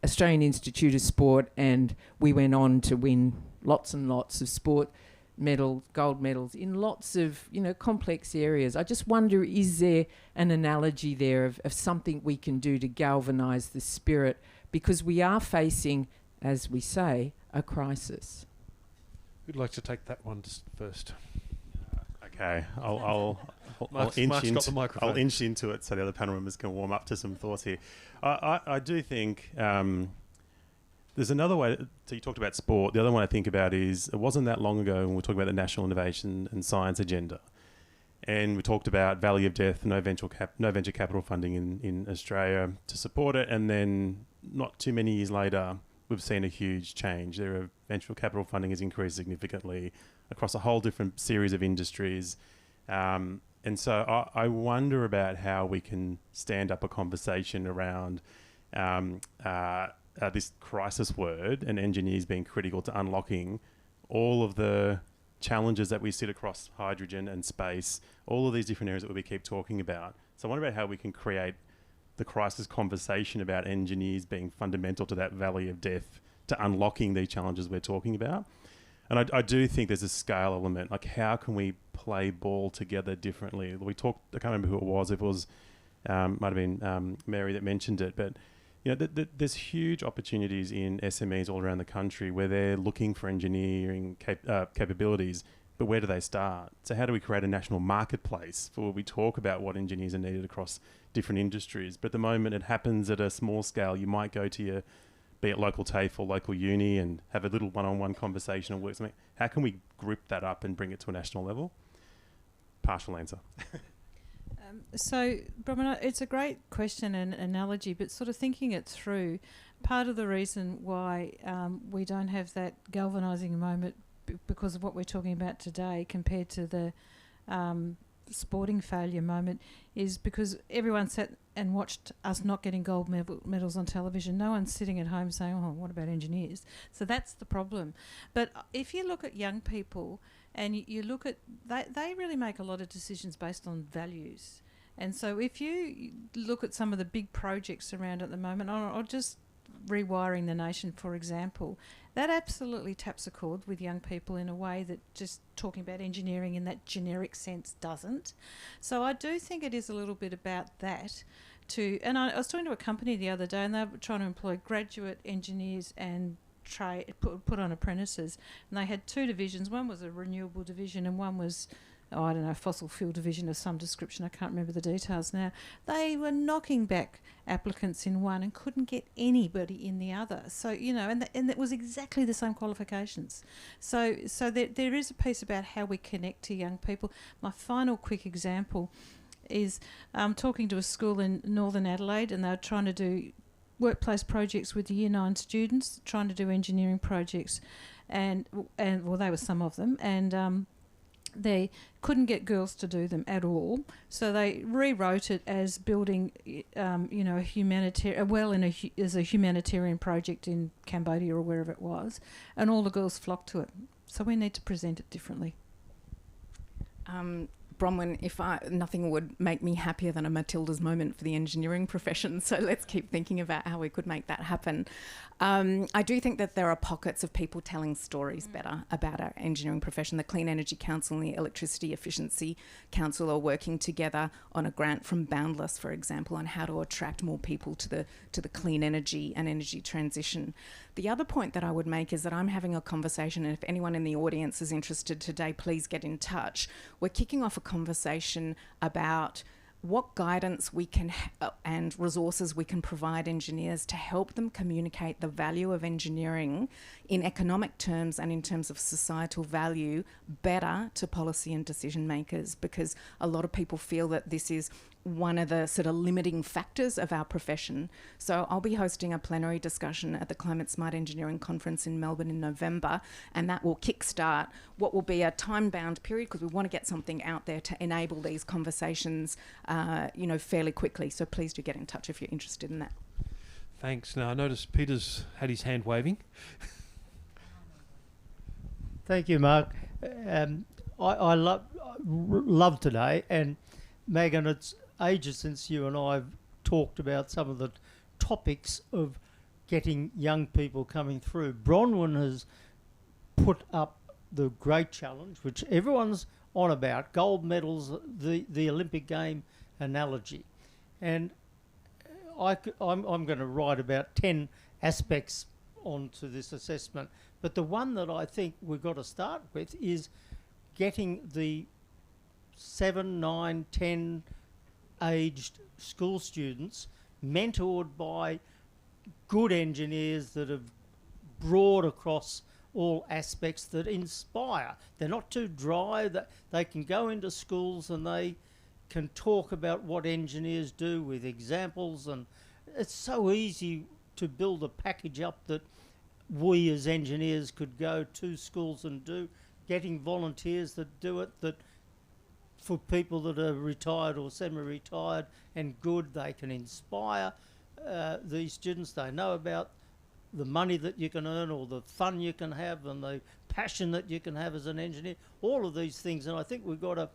Australian Institute of Sport, and we went on to win lots and lots of sport medals, gold medals in lots of, complex areas. I just wonder, is there an analogy there of something we can do to galvanise the spirit? Because we are facing, as we say, a crisis. Who'd like to take that one first? Okay, I'll I'll inch into it so the other panel members can warm up to some thoughts here. I do think there's another way. So you talked about sport. The other one I think about is, it wasn't that long ago when we were talking about the National Innovation and Science Agenda, and we talked about valley of death, no venture capital funding in Australia to support it, and then not too many years later, we've seen a huge change. Venture capital funding has increased significantly across a whole different series of industries. And so I wonder about how we can stand up a conversation around this crisis word and engineers being critical to unlocking all of the challenges that we sit across hydrogen and space, all of these different areas that we keep talking about. So I wonder about how we can create the crisis conversation about engineers being fundamental to that valley of death, to unlocking these challenges we're talking about. And I do think there's a scale element. Like, how can we play ball together differently? We talked, I can't remember who it was. If it was, might have been Mary that mentioned it. But there's huge opportunities in SMEs all around the country where they're looking for engineering capabilities. But where do they start? So how do we create a national marketplace for where we talk about what engineers are needed across different industries? But at the moment, it happens at a small scale. You might go to be it local TAFE or local uni, and have a little one-on-one conversation and work something. How can we grip that up and bring it to a national level? Partial answer. So, Bronwyn, it's a great question and analogy, but sort of thinking it through, part of the reason why we don't have that galvanising moment because of what we're talking about today compared to the sporting failure moment is because everyone sat and watched us not getting gold medals on television. No one's sitting at home saying, oh, what about engineers? So that's the problem. But if you look at young people and you look at, they really make a lot of decisions based on values. And so if you look at some of the big projects around at the moment, or just Rewiring the Nation, for example, that absolutely taps a chord with young people in a way that just talking about engineering in that generic sense doesn't. So I do think it is a little bit about that. And I was talking to a company the other day, and they were trying to employ graduate engineers and put on apprentices. And they had two divisions. One was a renewable division and one was, fossil fuel division of some description. I can't remember the details now. They were knocking back applicants in one and couldn't get anybody in the other. So, and it was exactly the same qualifications. So there is a piece about how we connect to young people. My final quick example is talking to a school in Northern Adelaide, and they were trying to do workplace projects with the Year 9 students, trying to do engineering projects. And they were some of them. And they couldn't get girls to do them at all, so they rewrote it as building, a humanitarian, as a humanitarian project in Cambodia or wherever it was, and all the girls flocked to it. So we need to present it differently. Bronwyn, nothing would make me happier than a Matilda's moment for the engineering profession, so let's keep thinking about how we could make that happen. I do think that there are pockets of people telling stories better about our engineering profession. The Clean Energy Council and the Electricity Efficiency Council are working together on a grant from Boundless, for example, on how to attract more people to the clean energy and energy transition. The other point that I would make is that I'm having a conversation, and if anyone in the audience is interested today, please get in touch. We're kicking off a conversation about what guidance we can and resources we can provide engineers to help them communicate the value of engineering in economic terms and in terms of societal value better to policy and decision makers, because a lot of people feel that this is one of the sort of limiting factors of our profession. So I'll be hosting a plenary discussion at the Climate Smart Engineering Conference in Melbourne in November, and that will kickstart what will be a time-bound period, because we want to get something out there to enable these conversations, fairly quickly. So please do get in touch if you're interested in that. Thanks. Now, I noticed Peter's had his hand waving. Thank you, Mark. I love today, and Megan, it's ages since you and I have talked about some of the topics of getting young people coming through. Bronwyn has put put up the great challenge, which everyone's on about, gold medals, the Olympic game analogy. And I'm going to write about 10 aspects onto this assessment. But the one that I think we've got to start with is getting the 7, 9, 10 aged school students mentored by good engineers that have broad across all aspects that inspire. They're not too dry, that they can go into schools and they can talk about what engineers do with examples, and it's so easy to build a package up that we as engineers could go to schools and do, getting volunteers that do it, that for people that are retired or semi-retired and good, they can inspire these students. They know about the money that you can earn or the fun you can have and the passion that you can have as an engineer, all of these things. And I think we've got to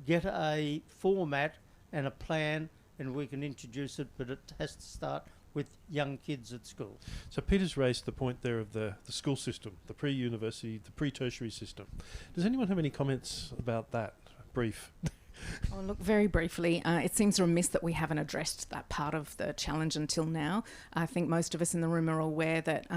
get a format and a plan, and we can introduce it, but it has to start with young kids at school. So Peter's raised the point there of the school system, the pre-university, the pre-tertiary system. Does anyone have any comments about that? Brief. Oh, look, very briefly, it seems remiss that we haven't addressed that part of the challenge until now. I think most of us in the room are aware that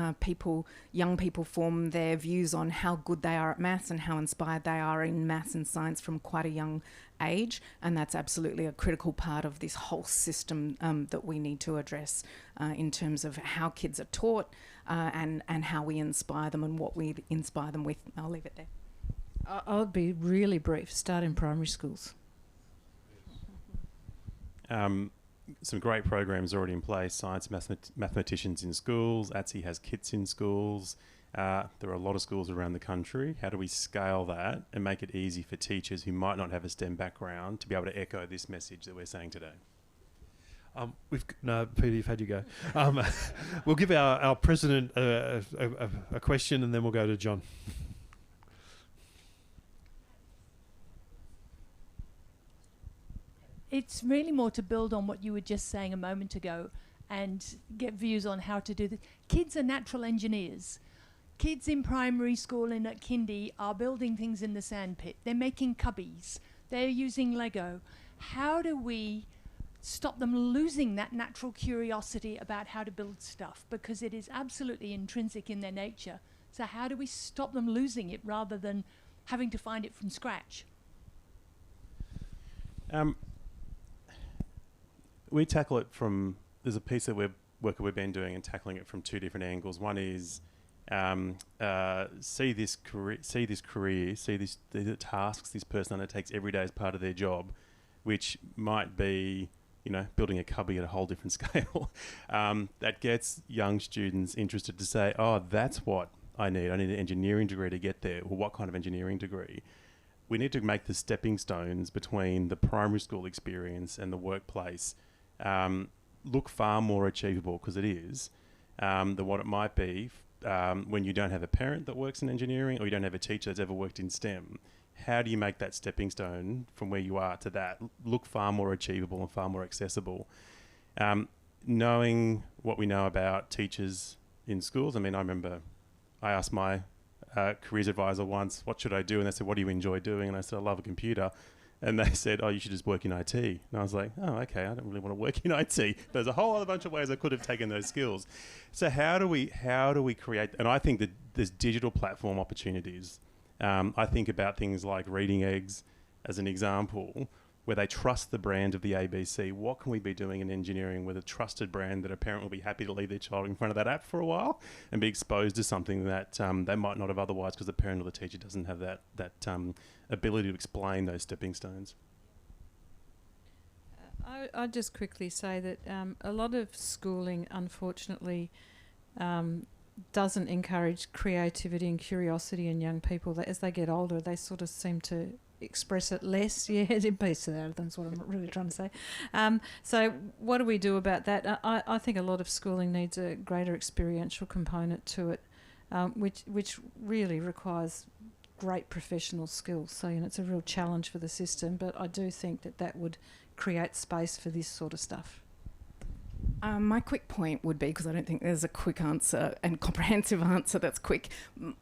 young people form their views on how good they are at maths and how inspired they are in maths and science from quite a young age, and that's absolutely a critical part of this whole system that we need to address in terms of how kids are taught and how we inspire them and what we inspire them with. I'll leave it there. I'll be really brief. Start in primary schools. Some great programs already in place. Science mathematicians in schools. ATSE has kits in schools. There are a lot of schools around the country. How do we scale that and make it easy for teachers who might not have a STEM background to be able to echo this message that we're saying today? No, Peter, you've had your go. We'll give our president a question, and then we'll go to John. It's really more to build on what you were just saying a moment ago and get views on how to do this. Kids are natural engineers. Kids in primary school and at kindy are building things in the sandpit. They're making cubbies. They're using Lego. How do we stop them losing that natural curiosity about how to build stuff? Because it is absolutely intrinsic in their nature. So how do we stop them losing it rather than having to find it from scratch? We tackle it from, there's a piece of work that we've been doing and tackling it from two different angles. One is see the tasks this person undertakes every day as part of their job, which might be, building a cubby at a whole different scale. That gets young students interested to say, oh, that's what I need. I need an engineering degree to get there. Well, what kind of engineering degree? We need to make the stepping stones between the primary school experience and the workplace look far more achievable, because it is, than what it might be when you don't have a parent that works in engineering or you don't have a teacher that's ever worked in STEM. How do you make that stepping stone from where you are to that look far more achievable and far more accessible? Knowing what we know about teachers in schools, I remember I asked my careers advisor once, what should I do? And they said, what do you enjoy doing? And I said, I love a computer. And they said, oh, you should just work in IT. And I was like, oh, okay, I don't really want to work in IT. There's a whole other bunch of ways I could have taken those skills. So how do we create, and I think that there's digital platform opportunities. I think about things like Reading Eggs as an example, where they trust the brand of the ABC. What can we be doing in engineering with a trusted brand that a parent will be happy to leave their child in front of that app for a while and be exposed to something that they might not have otherwise, because the parent or the teacher doesn't have that ability to explain those stepping stones? I'll just quickly say that a lot of schooling, unfortunately, doesn't encourage creativity and curiosity in young people. As they get older, they sort of seem to express it less. Yeah, it's a piece of that. That's what I'm really trying to say. So what do we do about that? I think a lot of schooling needs a greater experiential component to it, which really requires great professional skills. So it's a real challenge for the system, but I do think that would create space for this sort of stuff. My quick point would be, because I don't think there's a quick answer and comprehensive answer that's quick,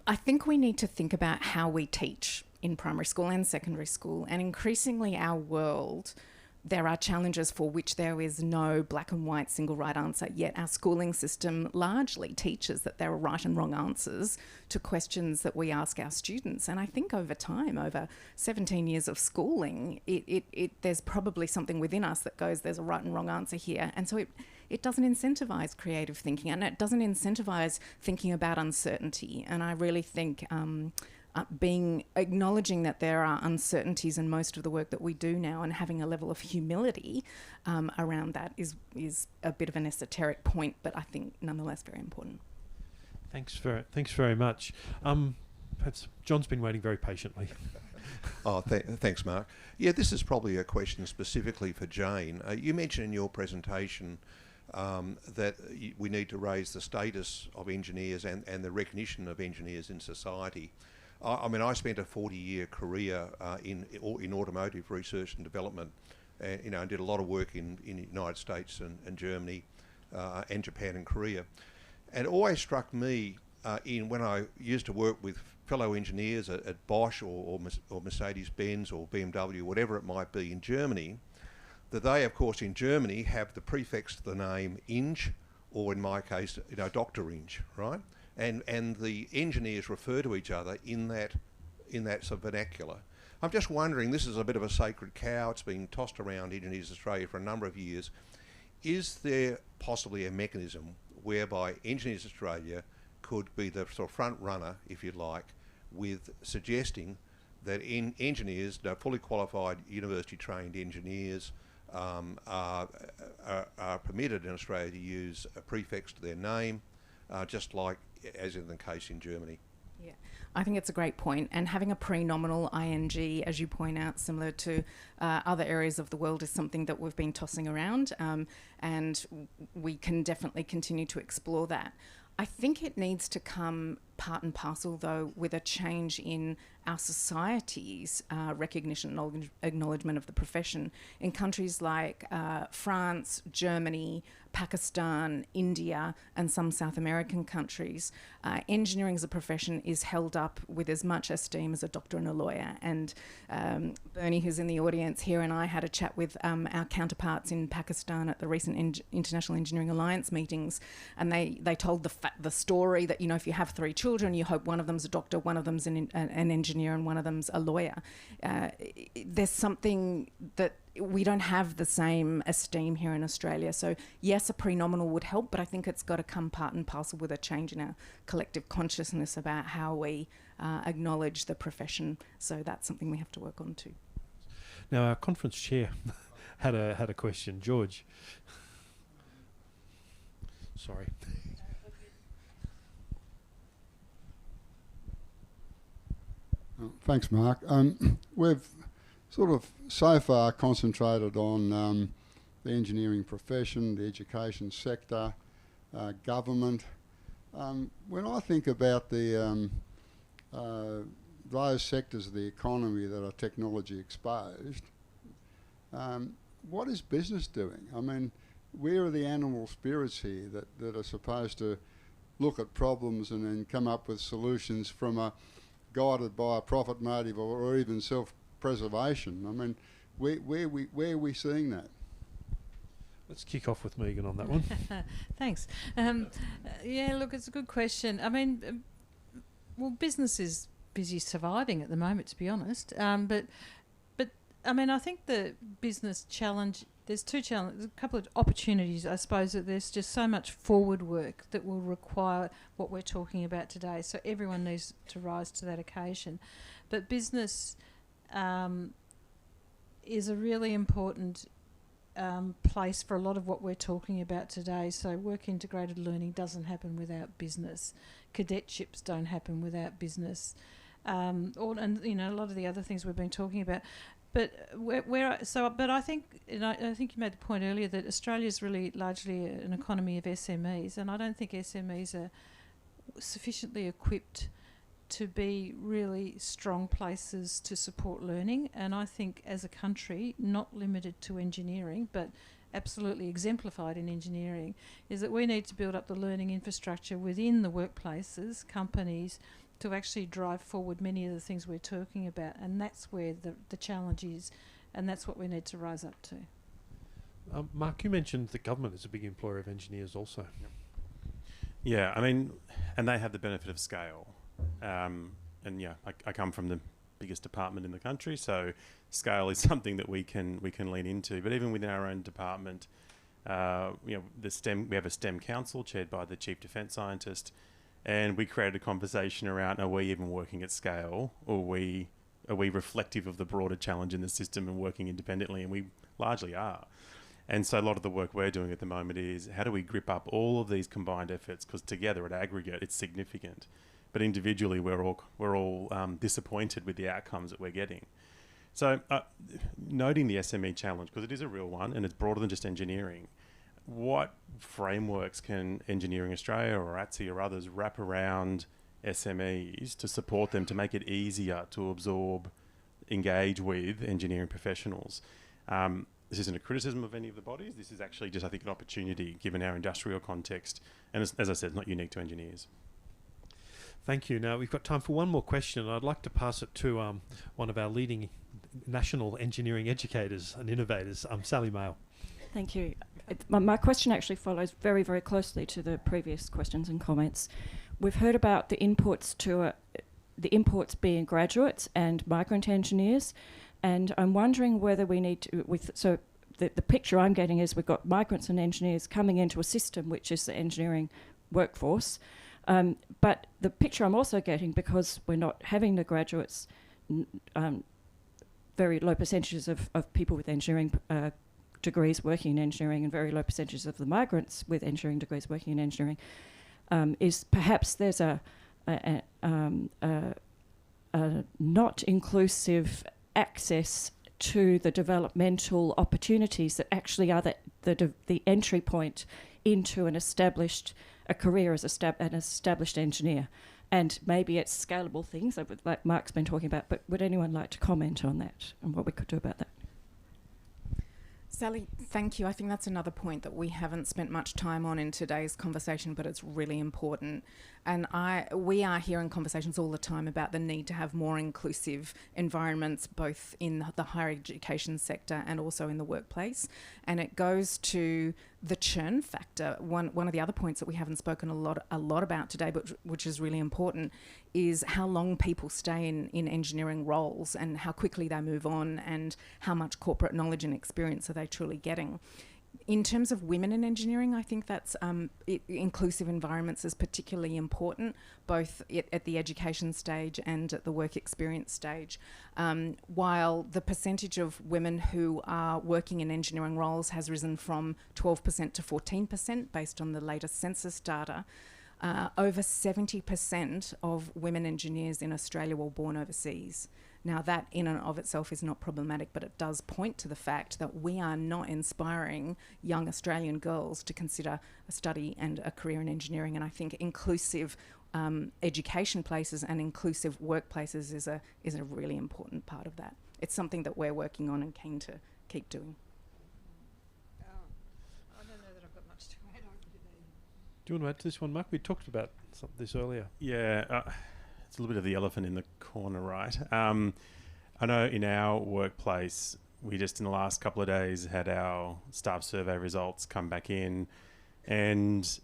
I think we need to think about how we teach in primary school and secondary school, and increasingly our world, there are challenges for which there is no black and white single right answer, yet our schooling system largely teaches that there are right and wrong answers to questions that we ask our students. And I think over time, over 17 years of schooling, there's probably something within us that goes, there's a right and wrong answer here. And so it doesn't incentivise creative thinking, and it doesn't incentivise thinking about uncertainty. And I really think acknowledging that there are uncertainties in most of the work that we do now, and having a level of humility around that is a bit of an esoteric point, but I think nonetheless very important. Thanks very much. Perhaps John's been waiting very patiently. Thanks, Mark. Yeah, this is probably a question specifically for Jane. You mentioned in your presentation that we need to raise the status of engineers and the recognition of engineers in society. I mean, I spent a 40-year career in automotive research and development, and did a lot of work in the United States and Germany and Japan and Korea. And it always struck me when I used to work with fellow engineers at Bosch or Mercedes-Benz or BMW, whatever it might be in Germany, that they, of course, in Germany have the prefix to the name Ing, or in my case, Dr. Ing, right? And the engineers refer to each other in that sort of vernacular. I'm just wondering, this is a bit of a sacred cow. It's been tossed around Engineers Australia for a number of years. Is there possibly a mechanism whereby Engineers Australia could be the sort of front runner, if you like, with suggesting that engineers, fully qualified university-trained engineers, are permitted in Australia to use a prefix to their name, just like as in the case in Germany? Yeah, I think it's a great point. And having a pre-nominal ing, as you point out, similar to other areas of the world, is something that we've been tossing around, and we can definitely continue to explore that. I think it needs to come part and parcel, though, with a change in our society's recognition and acknowledgement of the profession. In countries like France, Germany, Pakistan, India, and some South American countries, engineering as a profession is held up with as much esteem as a doctor and a lawyer. And Bernie, who's in the audience here, and I had a chat with our counterparts in Pakistan at the recent International Engineering Alliance meetings, and they told the story that, if you have 3 children, you hope one of them's a doctor, one of them's an engineer, and one of them's a lawyer. There's something that we don't have the same esteem here in Australia. So yes, a pre-nominal would help, but I think it's got to come part and parcel with a change in our collective consciousness about how we acknowledge the profession. So that's something we have to work on too. Now, our conference chair had a question. George. Sorry. Thanks, Mark. We've sort of so far concentrated on the engineering profession, the education sector, government. When I think about those sectors of the economy that are technology exposed, what is business doing? I mean, where are the animal spirits here that are supposed to look at problems and then come up with solutions from guided by a profit motive or even self-preservation? I mean, where are we seeing that? Let's kick off with Megan on that one. Thanks. Yeah, look, it's a good question. I mean, well, business is busy surviving at the moment, to be honest. But I mean, I think the business challenge, there's a couple of opportunities, I suppose, that there's just so much forward work that will require what we're talking about today. So everyone needs to rise to that occasion. But business is a really important place for a lot of what we're talking about today. So work integrated learning doesn't happen without business. Cadetships don't happen without business. And a lot of the other things we've been talking about. But but I think, I think you made the point earlier that Australia is really largely an economy of SMEs, and I don't think SMEs are sufficiently equipped to be really strong places to support learning. And I think as a country, not limited to engineering, but absolutely exemplified in engineering, is that we need to build up the learning infrastructure within the workplaces, companies, to actually drive forward many of the things we're talking about. And that's where the challenge is, and that's what we need to rise up to. Mark, you mentioned the government is a big employer of engineers also. Yeah, I mean, and they have the benefit of scale. And yeah, I come from the biggest department in the country, so scale is something that we can lean into. But even within our own department, we have a STEM council chaired by the Chief Defence Scientist, and we created a conversation around: are we even working at scale, or are we reflective of the broader challenge in the system and working independently? And we largely are. And so a lot of the work we're doing at the moment is how do we grip up all of these combined efforts, because together at aggregate it's significant, but individually we're all disappointed with the outcomes that we're getting. So noting the SME challenge, because it is a real one and it's broader than just engineering, what frameworks can Engineering Australia or ATSE or others wrap around SMEs to support them to make it easier to absorb, engage with engineering professionals? This isn't a criticism of any of the bodies. This is actually just, I think, an opportunity given our industrial context. And as I said, it's not unique to engineers. Thank you. Now, we've got time for one more question, and I'd like to pass it to one of our leading national engineering educators and innovators, Sally Mail. Thank you. My question actually follows very, very closely to the previous questions and comments. We've heard about the inputs to the imports being graduates and migrant engineers, and I'm wondering whether we need to, the picture I'm getting is we've got migrants and engineers coming into a system which is the engineering workforce, but the picture I'm also getting, because we're not having the graduates, very low percentages of people with engineering degrees working in engineering and very low percentages of the migrants with engineering degrees working in engineering, is perhaps there's a not inclusive access to the developmental opportunities that actually are the entry point into a career as an established engineer. And maybe it's scalable things like Mark's been talking about, but would anyone like to comment on that and what we could do about that? Sally, thank you. I think that's another point that we haven't spent much time on in today's conversation, but it's really important. And we are hearing conversations all the time about the need to have more inclusive environments, both in the higher education sector and also in the workplace. And it goes to the churn factor. One of the other points that we haven't spoken a lot about today, but which is really important, is how long people stay in engineering roles and how quickly they move on and how much corporate knowledge and experience are they truly getting. In terms of women in engineering, I think that's inclusive environments is particularly important, both at the education stage and at the work experience stage. While the percentage of women who are working in engineering roles has risen from 12% to 14% based on the latest census data, over 70% of women engineers in Australia were born overseas. Now, that in and of itself is not problematic, but it does point to the fact that we are not inspiring young Australian girls to consider a study and a career in engineering. And I think inclusive education places and inclusive workplaces is a really important part of that. It's something that we're working on and keen to keep doing. I don't know that I've got much to add on today. Do you want to add to this one, Mark? We talked about this earlier. Yeah. It's a little bit of the elephant in the corner, right? I know in our workplace, we just in the last couple of days had our staff survey results come back in, and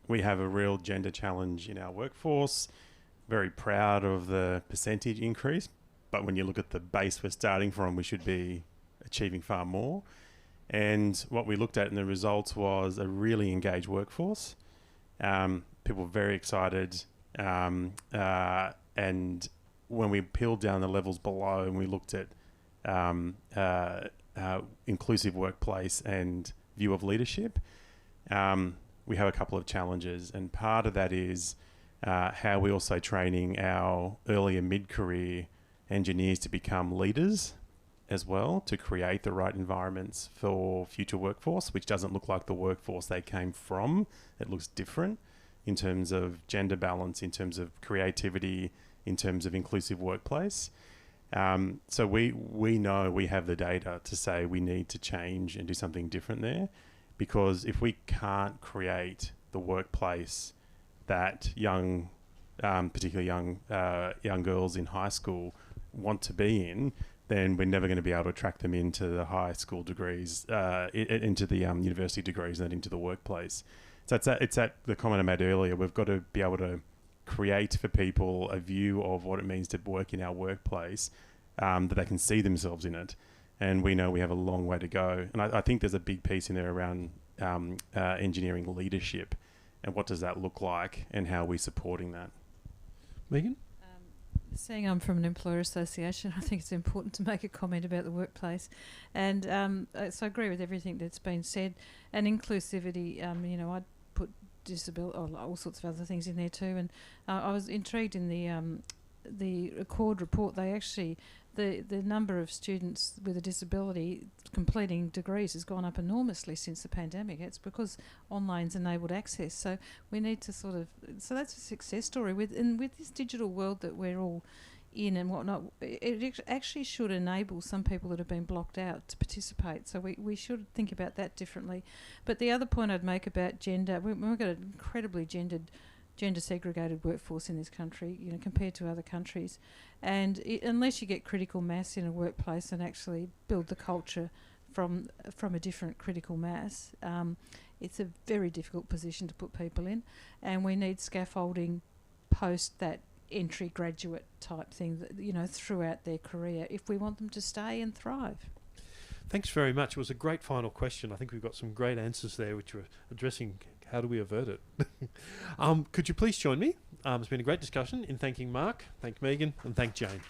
we have a real gender challenge in our workforce. Very proud of the percentage increase, but when you look at the base we're starting from, we should be achieving far more. And what we looked at in the results was a really engaged workforce. People very excited. And when we peeled down the levels below and we looked at inclusive workplace and view of leadership, we have a couple of challenges. And part of that is how we're also training our early and mid-career engineers to become leaders as well, to create the right environments for future workforce, which doesn't look like the workforce they came from. It looks different in terms of gender balance, in terms of creativity, in terms of inclusive workplace. So we know we have the data to say we need to change and do something different there, because if we can't create the workplace that particularly young girls in high school want to be in, then we're never going to be able to attract them into the high school degrees, into the university degrees, and then into the workplace. So it's that the comment I made earlier. We've got to be able to create for people a view of what it means to work in our workplace, that they can see themselves in it. And we know we have a long way to go. And I think there's a big piece in there around engineering leadership, and what does that look like, and how are we supporting that. Megan? Seeing I'm from an employer association, I think it's important to make a comment about the workplace. And so I agree with everything that's been said. And inclusivity, I'd put disability, all sorts of other things in there too. And I was intrigued in the Accord report. They actually, the number of students with a disability completing degrees has gone up enormously since the pandemic. It's because online's enabled access. So we need to so that's a success story. With this digital world that we're all in and whatnot, it actually should enable some people that have been blocked out to participate. So we should think about that differently. But the other point I'd make about gender, we've got an incredibly gender segregated workforce in this country, compared to other countries. And unless you get critical mass in a workplace and actually build the culture from a different critical mass, it's a very difficult position to put people in. And we need scaffolding post that entry graduate type thing, throughout their career, if we want them to stay and thrive. Thanks very much. It was a great final question. I think we've got some great answers there, which were addressing how do we avert it. Could you please join me? It's been a great discussion in thanking Mark, thank Megan, and thank Jane.